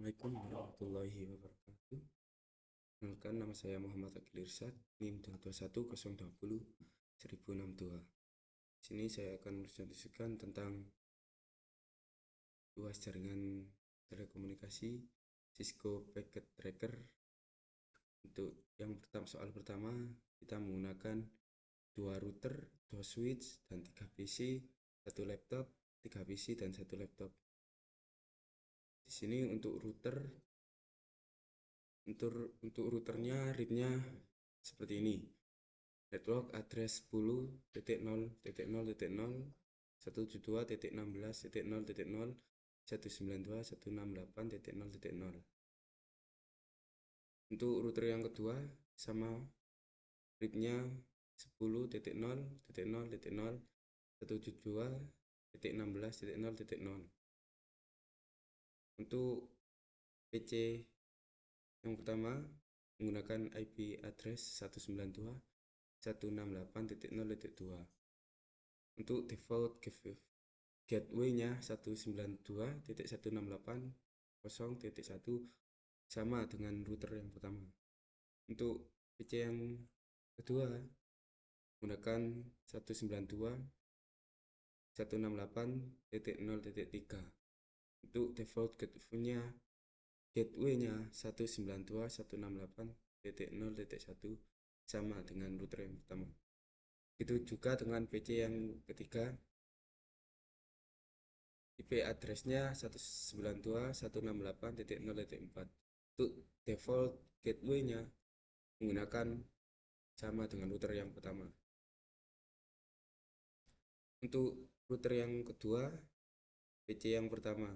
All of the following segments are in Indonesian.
Assalamualaikum warahmatullahi wabarakatuh. Kenalkan, nama saya Muhammad Akil Irsad, NIM 221020062. Di sini saya akan menjelaskan tentang luas jaringan telekomunikasi Cisco Packet Tracker. Untuk yang soal pertama, kita menggunakan 2 router, 2 switch, dan 3 PC, 1 laptop, 3 PC, dan 1 laptop. Di sini untuk routernya readnya seperti ini. Network address 10.0.0.0 172.16.0.0 192.168.0.0. Untuk router yang kedua sama, readnya 10.0.0.0 172.16.0.0. Untuk PC yang pertama menggunakan IP address 192.168.0.2. Untuk default gateway-nya 192.168.0.1 sama dengan router yang pertama. Untuk PC yang kedua menggunakan 192.168.0.3. Untuk default gateway-nya 192.168.0.1 sama dengan router yang pertama. Begitu juga dengan PC yang ketiga, IP address-nya 192.168.0.4. Untuk default gateway-nya menggunakan sama dengan router yang pertama. Untuk router yang kedua, PC yang pertama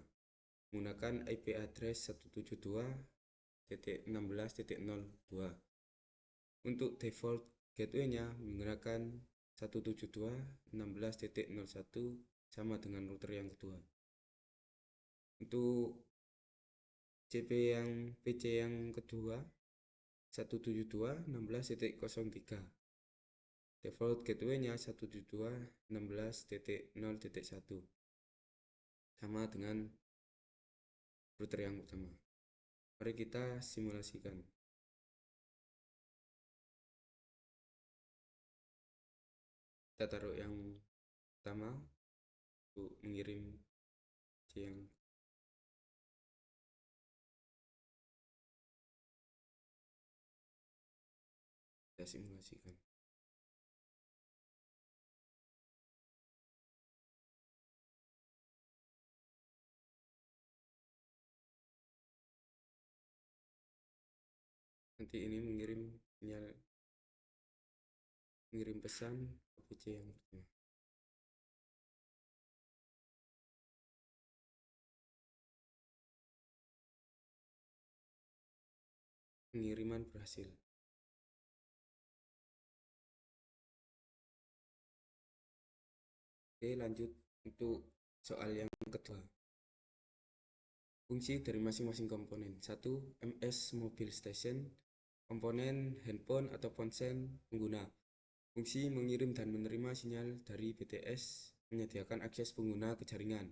menggunakan IP address 172.16.02. Untuk default gateway-nya menggunakan 172.16.01 sama dengan router yang kedua. Untuk PC yang kedua 172.16.03. Default gateway-nya 172.16.0.1 sama dengan router yang pertama. Mari kita simulasikan. Kita taruh yang pertama untuk mengirim yang kita simulasikan. Nanti ini mengirim pesan ke PC yang pertama. Pengiriman berhasil. Oke, lanjut untuk soal yang kedua. Fungsi dari masing-masing komponen. 1. MS Mobile Station, komponen handphone atau ponsel pengguna. Fungsi mengirim dan menerima sinyal dari BTS, menyediakan akses pengguna ke jaringan.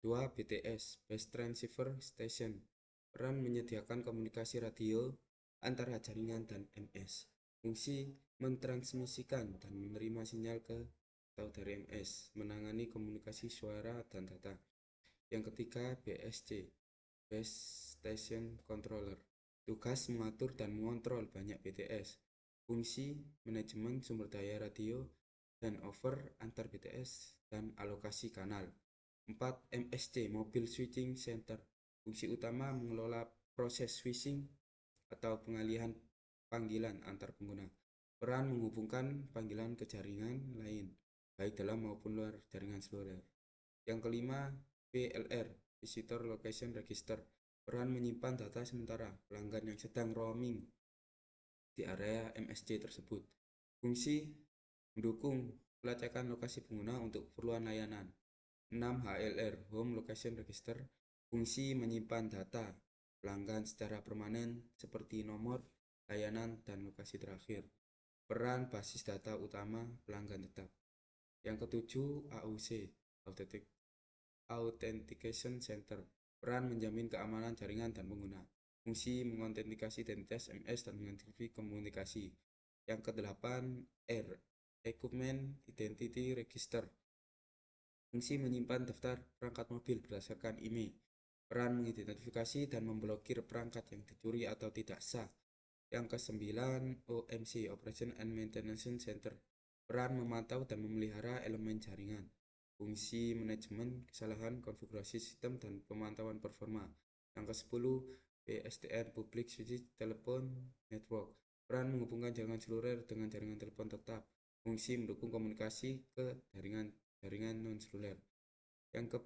2. BTS, Base Transceiver Station, peran menyediakan komunikasi radio antara jaringan dan MS. Fungsi mentransmisikan dan menerima sinyal ke atau dari MS, menangani komunikasi suara dan data. Yang ketiga, BSC, Base Station Controller, tugas mengatur dan mengontrol banyak BTS. Fungsi manajemen sumber daya radio dan over antar BTS dan alokasi kanal. 4. MSC, Mobile Switching Center, fungsi utama mengelola proses switching atau pengalihan panggilan antar pengguna. Peran menghubungkan panggilan ke jaringan lain, baik dalam maupun luar jaringan seluler. Yang kelima, VLR, Visitor Location Register, peran menyimpan data sementara pelanggan yang sedang roaming di area MSC tersebut. Fungsi mendukung pelacakan lokasi pengguna untuk keperluan layanan. 6. HLR, Home Location Register, fungsi menyimpan data pelanggan secara permanen seperti nomor, layanan, dan lokasi terakhir. Peran basis data utama pelanggan tetap. Yang ketujuh, AUC, Authentication Center, Peran menjamin keamanan jaringan dan pengguna. Fungsi mengotentikasi identitas MS dan mengenkripi komunikasi. Yang kedelapan, R. Equipment Identity Register. Fungsi menyimpan daftar perangkat mobil berdasarkan IMEI. Peran mengidentifikasi dan memblokir perangkat yang dicuri atau tidak sah. Yang kesembilan, OMC, Operation and Maintenance Center. Peran memantau dan memelihara elemen jaringan. Fungsi manajemen kesalahan konfigurasi sistem dan pemantauan performa. Yang ke-10, PSTN, Public Switched Telephone Network. Peran menghubungkan jaringan seluler dengan jaringan telepon tetap. Fungsi mendukung komunikasi ke jaringan non-seluler. Yang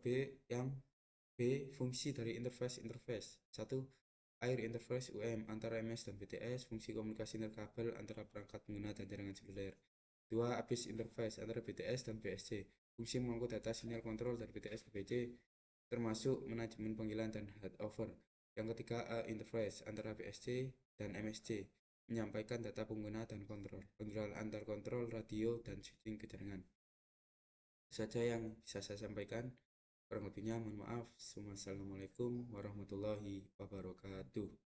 B, fungsi dari interface. 1. Air interface UM antara MS dan BTS, fungsi komunikasi interkabel antara perangkat pengguna dan jaringan seluler. 2. Abyss interface antara BTS dan BSC, fungsi mengangkut data sinyal kontrol dari BTS ke BC, termasuk manajemen panggilan dan handover. Yang ketiga, A interface antara BSC dan MSC, menyampaikan data pengguna dan kontrol antar kontrol radio dan switching ke jaringan. Itu saja yang bisa saya sampaikan. Kurang lebihnya mohon maaf. Wassalamualaikum warahmatullahi wabarakatuh.